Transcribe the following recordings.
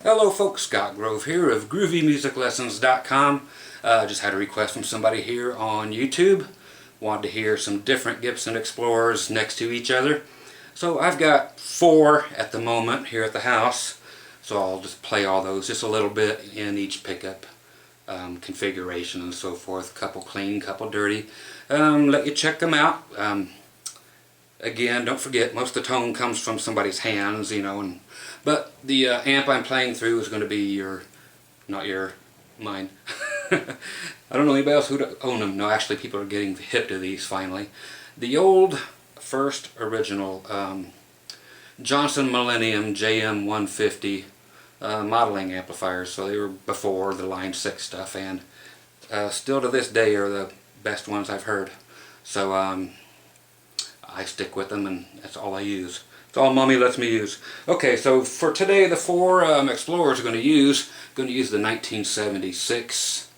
Hello folks, Scott Grove here of GroovyMusicLessons.com. Just had a request from somebody here on YouTube. Wanted to hear some different Gibson Explorers next to each other. So I've got 4 at the moment here at the house. So I'll just play all those just a little bit in each pickup configuration and so forth. Couple clean, couple dirty. Let you check them out. Again, don't forget, most of the tone comes from somebody's hands, you know, but the amp I'm playing through is going to be mine. I don't know anybody else who'd own them. No, actually people are getting hip to these finally. The old, first original Johnson Millennium JM150 modeling amplifiers, so they were before the Line 6 stuff, and still to this day are the best ones I've heard. So I stick with them, and that's all I use. It's all Mommy lets me use. Okay, so for today, the 4 Explorers are going to use the 1976,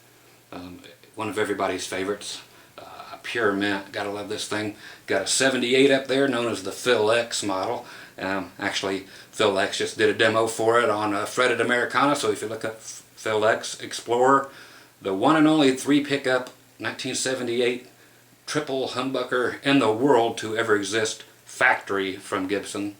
one of everybody's favorites, pure mint. Gotta love this thing. Got a 78 up there, known as the Phil X model. Actually, Phil X just did a demo for it on Fretted Americana. So if you look up Phil X Explorer, the one and only 3 pickup 1978 triple humbucker in the world to ever exist, factory from Gibson.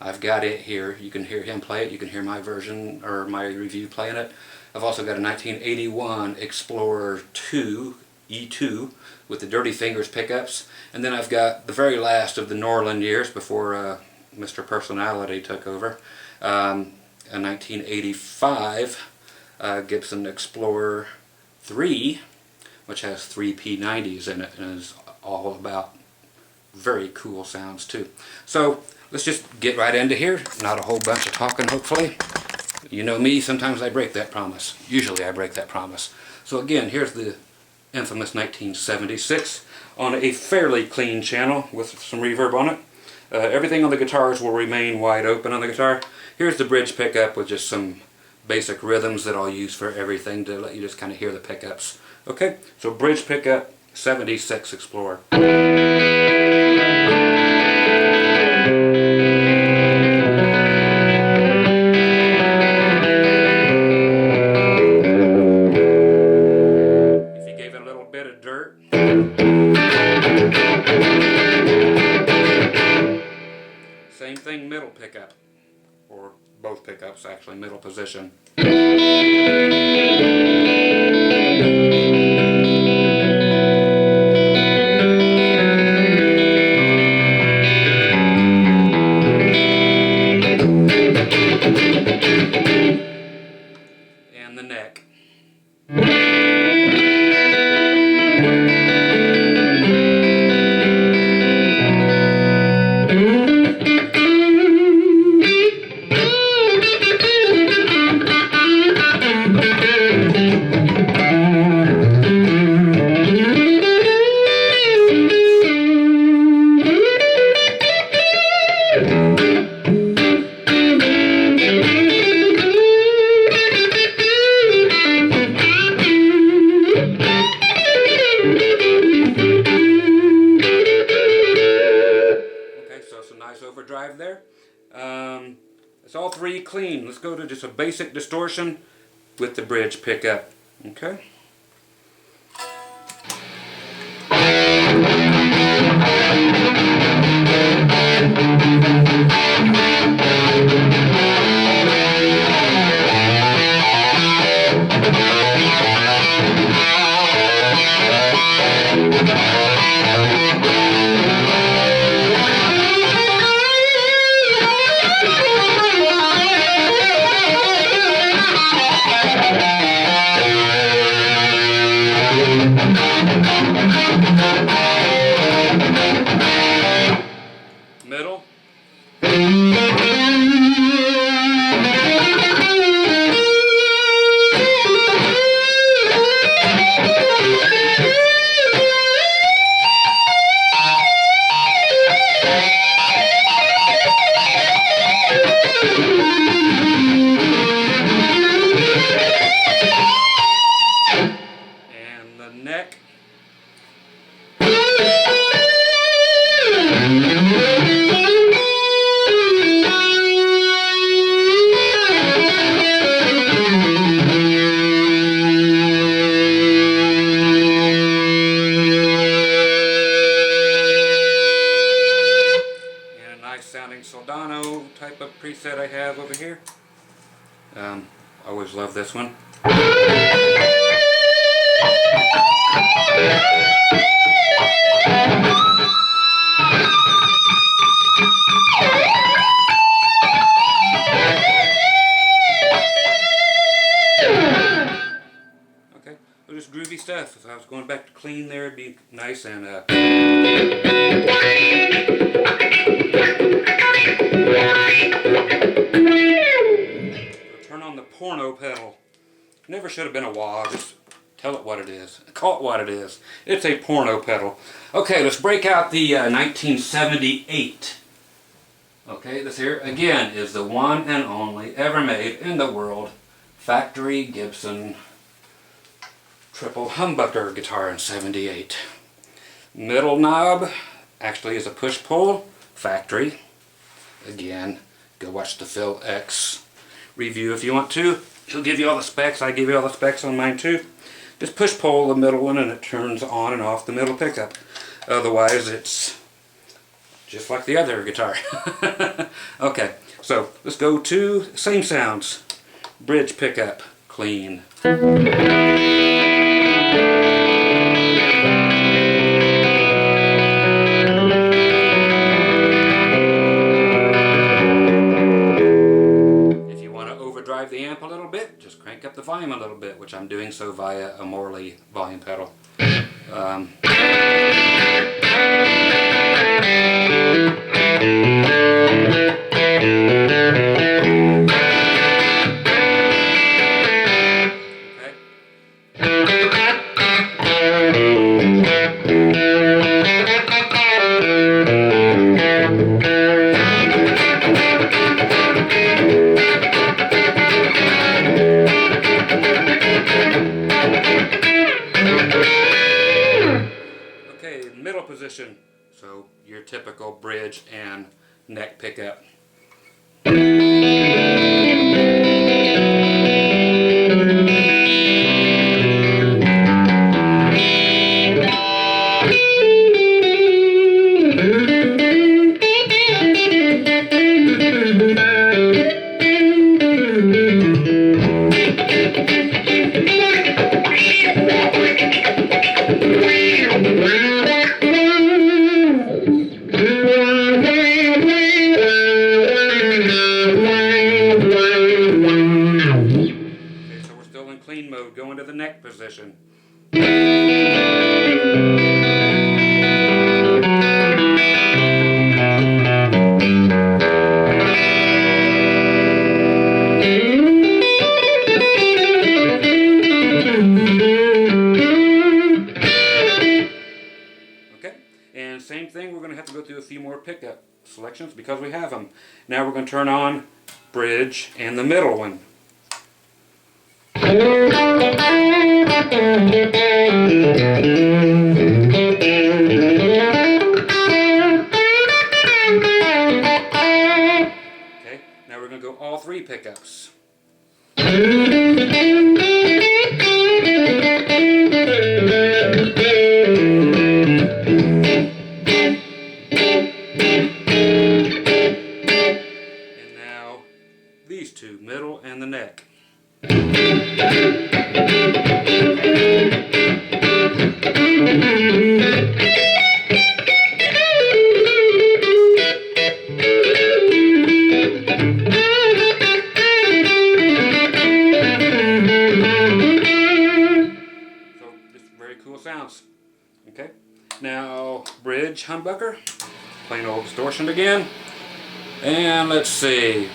I've got it here. You can hear him play it. You can hear my version or my review playing it. I've also got a 1981 Explorer 2 E2 with the Dirty Fingers pickups, and then I've got the very last of the Norland years before Mr. Personality took over, a 1985 Gibson Explorer 3, which has 3 P90s in it and is all about very cool sounds too. So let's just get right into here. Not a whole bunch of talking, hopefully. You know me, sometimes I break that promise. Usually I break that promise. So again, here's the infamous 1976 on a fairly clean channel with some reverb on it. Everything on the guitars will remain wide open on the guitar. Here's the bridge pickup with just some basic rhythms that I'll use for everything to let you just kind of hear the pickups. Okay, so bridge pickup, 76 Explorer. If you gave it a little bit of dirt. Same thing, middle pickup, or both pickups actually, middle position. And the neck. Overdrive there. It's all 3 clean. Let's go to just a basic distortion with the bridge pickup. Okay. Always love this one. Okay, well, just groovy stuff. If I was going back to clean there, it'd be nice and turn on the porno pedal. Never should have been a wah. Just tell it what it is. Call it what it is. It's a porno pedal. Okay, let's break out the 1978. Okay, this here again is the one and only ever made in the world factory Gibson triple humbucker guitar in '78. Middle knob actually is a push-pull factory. Again, go watch the Phil X review if you want to. He'll give you all the specs. I give you all the specs on mine too. Just push-pull the middle one and it turns on and off the middle pickup. Otherwise it's just like the other guitar. Okay, so let's go to same sounds. Bridge pickup, clean. If you want to overdrive the amp a little bit, just crank up the volume a little bit, which I'm doing so via a Morley volume pedal. Okay, middle position. So your typical bridge and neck pickup. Mode, go into the neck position. Okay, and same thing, we're going to have to go through a few more pickup selections because we have them. Now we're going to turn on bridge and the middle one. Okay, now we're going to go all three pickups. And now these two, middle and the neck. So just very cool sounds. Okay, now bridge humbucker, plain old distortion again, and let's see.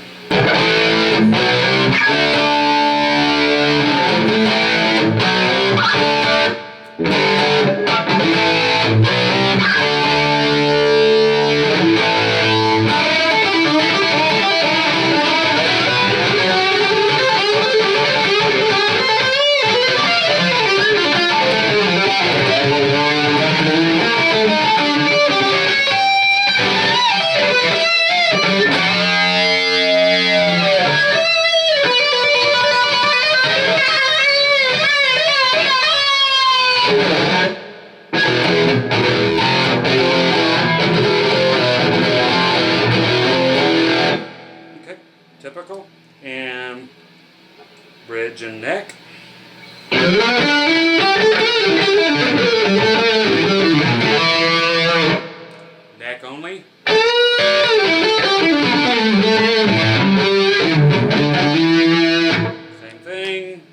Typical, and bridge and neck. Neck only. Same thing.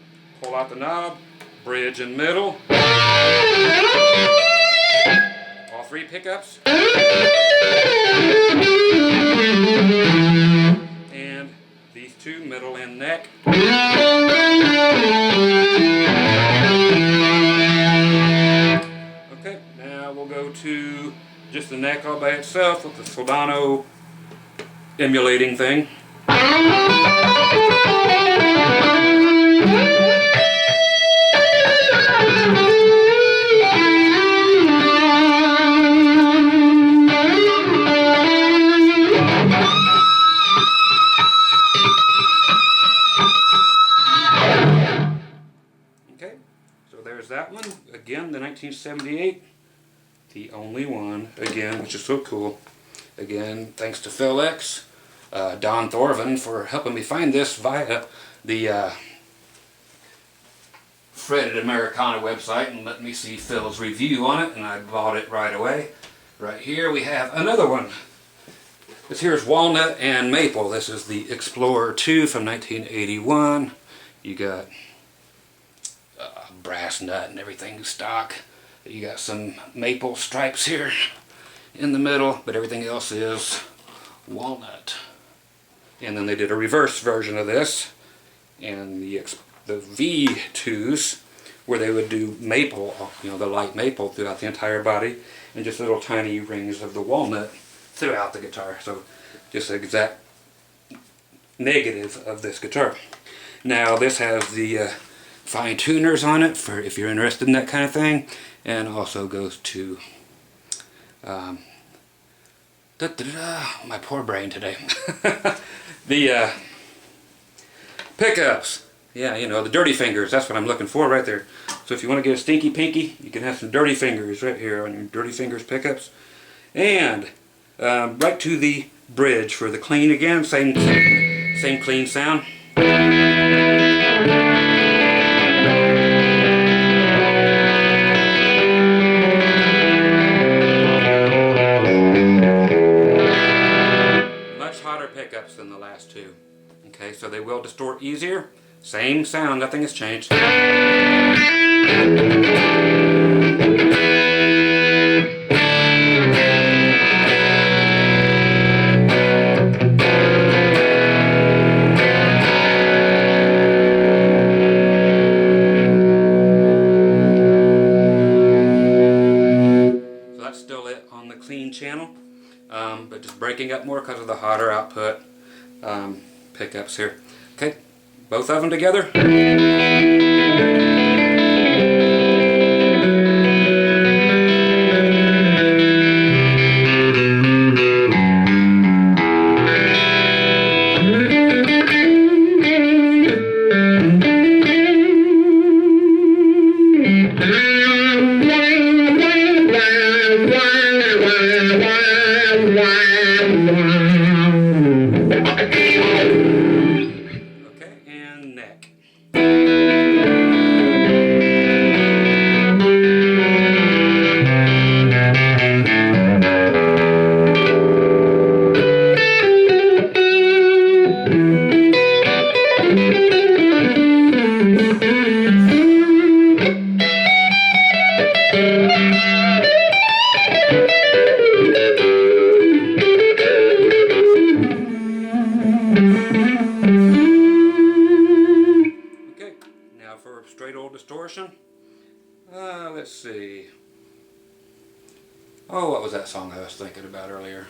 Pull out the knob. Bridge and middle. All three pickups. And these two, middle and neck. Okay, now we'll go to just the neck all by itself with the Soldano emulating thing. Okay, so there's that one. Again, the 1978. The only one, again, which is so cool. Again, thanks to Phil X, Don Thorvin for helping me find this via the Fretted Americana website and let me see Phil's review on it, and I bought it right away. Right here we have another one. This here is walnut and maple. This is the Explorer 2 from 1981. You got brass nut and everything stock. You got some maple stripes here in the middle, but everything else is walnut. And then they did a reverse version of this, and the V2s, where they would do maple, you know, the light maple throughout the entire body, and just little tiny rings of the walnut throughout the guitar. So just the exact negative of this guitar. Now this has the fine tuners on it for if you're interested in that kind of thing, and also goes to my poor brain today. The pickups. Yeah, you know, the dirty fingers. That's what I'm looking for right there. So if you want to get a stinky pinky, you can have some dirty fingers right here on your dirty fingers pickups. And right to the bridge for the clean again. Same clean sound. Pickups than the last two. Okay, so they will distort easier. Same sound, nothing has changed. So that's still it on the clean channel. But just breaking up more because of the hotter output pickups here. Okay, both of them together. Okay, and neck. Straight old distortion. Let's see. Oh, what was that song I was thinking about earlier?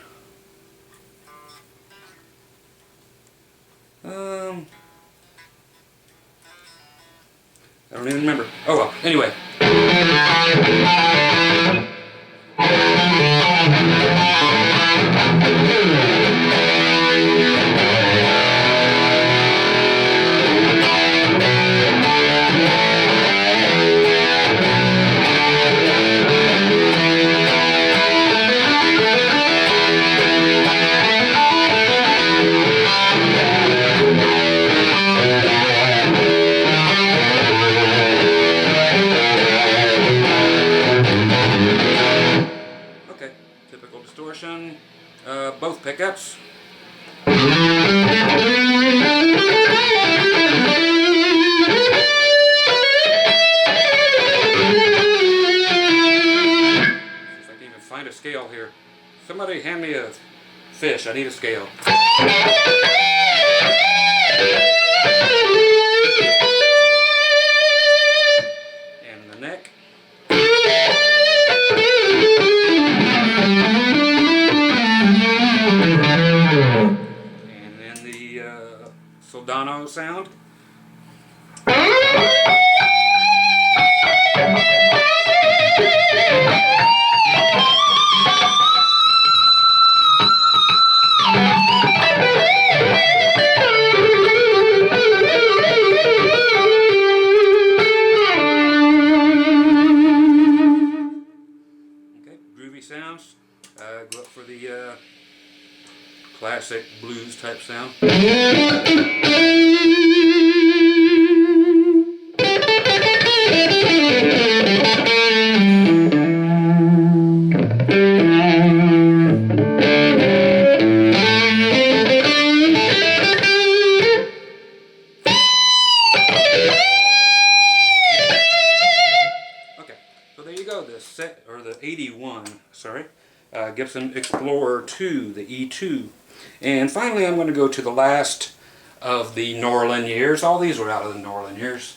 I don't even remember. Oh well, anyway. fish. I need a scale. And the neck. And then the soldano sound. Okay, groovy sounds. Go up for the classic blues type sound. So there you go, the 81, sorry, Gibson Explorer 2, the E2. And finally I'm going to go to the last of the Norlin years. All these were out of the Norlin years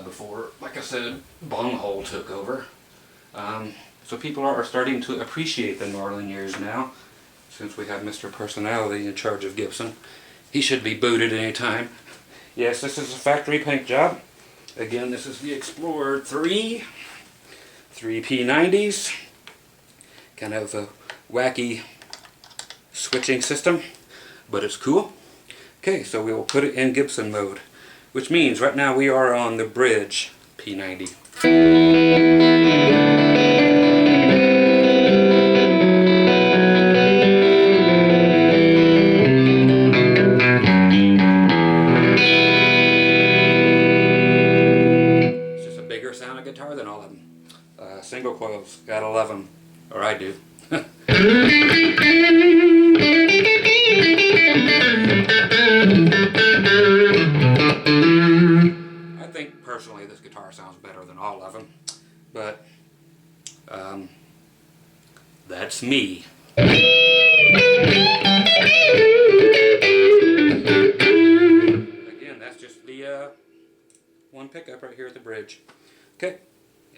before, like I said, Bunghole took over. So people are starting to appreciate the Norlin years now, since we have Mr. Personality in charge of Gibson. He should be booted any time. Yes, this is a factory paint job. Again, this is the Explorer 3 P90s. Kind of a wacky switching system, but it's cool. Okay, so we will put it in Gibson mode, which means right now we are on the bridge P90. Guitar than all of them. Single coils, gotta love them, or I do. I think personally this guitar sounds better than all of them, but that's me. Again, that's just the one pickup right here at the bridge. Okay,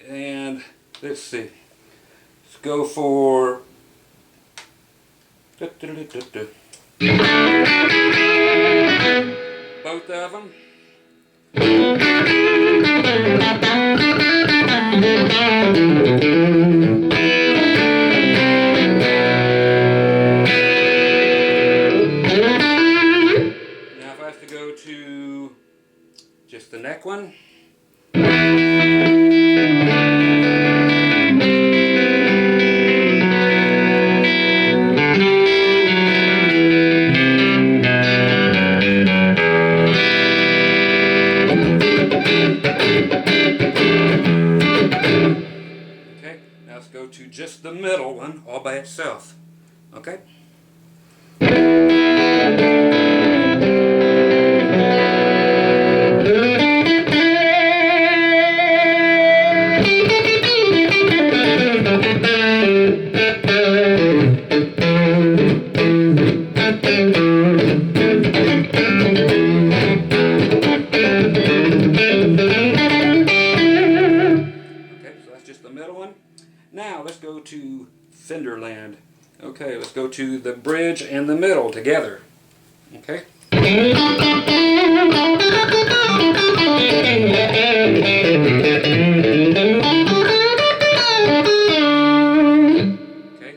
and let's see. Let's go for both of them. Now if I have to go to just the neck one. Go to just the middle one all by itself. Okay? Now let's go to Fenderland. Okay, let's go to the bridge and the middle together. Okay? Okay,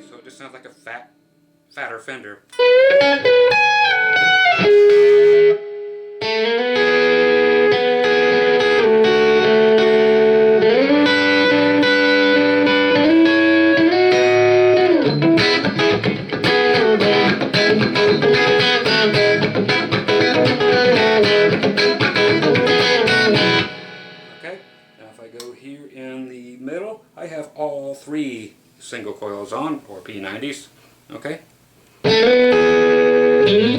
so it just sounds like a fatter Fender. I have all three single coils on, or P90s, okay? Pretty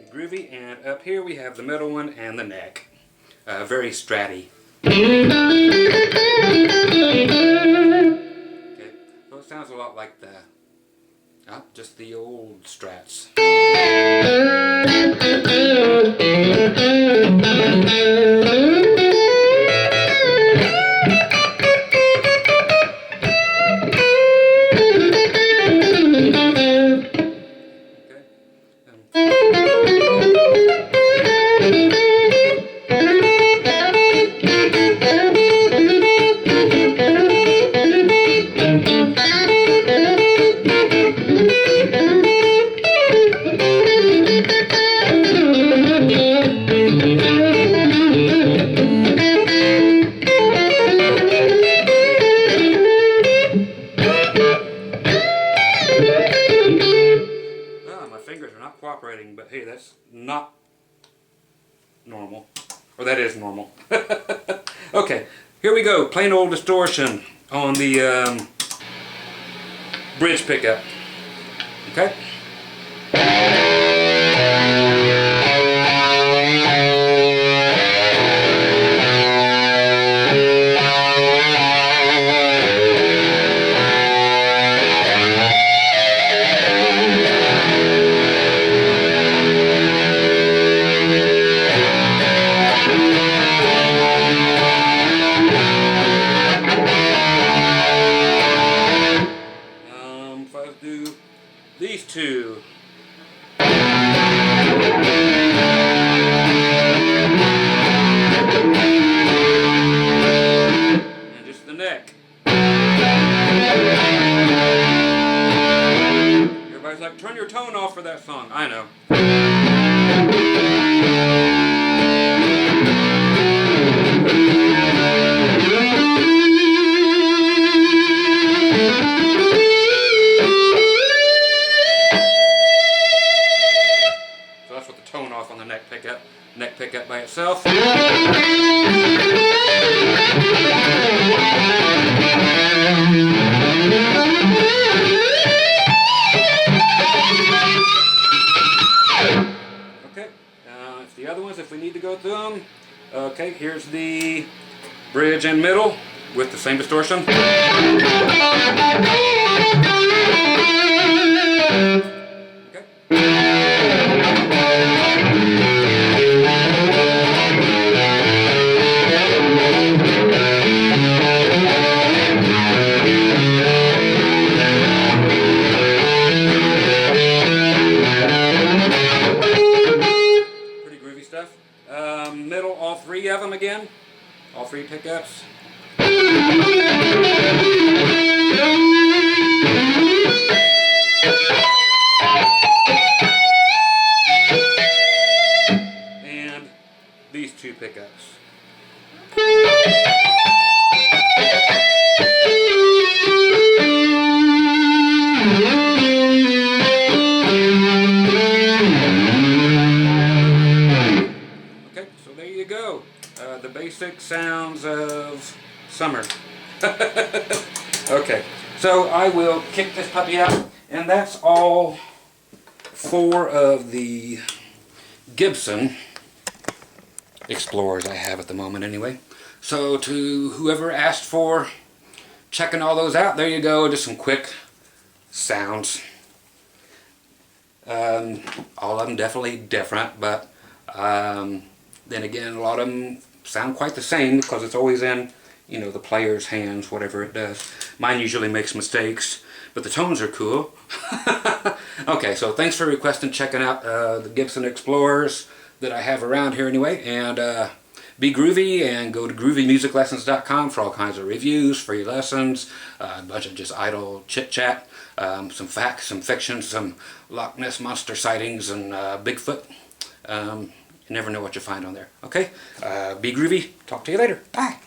groovy, and up here we have the middle one and the neck. very stratty. Okay, so it sounds a lot like the, just the old Strats. Cooperating, but hey, that's not normal, or that is normal. Okay, here we go. Plain old distortion on the bridge pickup. Okay. If I do these two. And just the neck. Everybody's like, turn your tone off for that song. I know. Tone off on the neck pickup by itself. Okay, it's the other ones if we need to go through them. Okay, here's the bridge and middle with the same distortion. Middle, all three of them again, all three pickups. And these two pickups. Go. The basic sounds of summer. Okay, so I will kick this puppy out, and that's all four of the Gibson Explorers I have at the moment anyway. So to whoever asked for checking all those out, there you go, just some quick sounds. All of them definitely different, but then again, a lot of them sound quite the same because it's always in, you know, the player's hands, whatever it does. Mine usually makes mistakes, but the tones are cool. Okay, so thanks for requesting checking out the Gibson Explorers that I have around here anyway. And be groovy and go to groovymusiclessons.com for all kinds of reviews, free lessons, a bunch of just idle chit-chat, some facts, some fiction, some Loch Ness Monster sightings, and Bigfoot. You never know what you find on there. Okay? Be groovy. Talk to you later. Bye.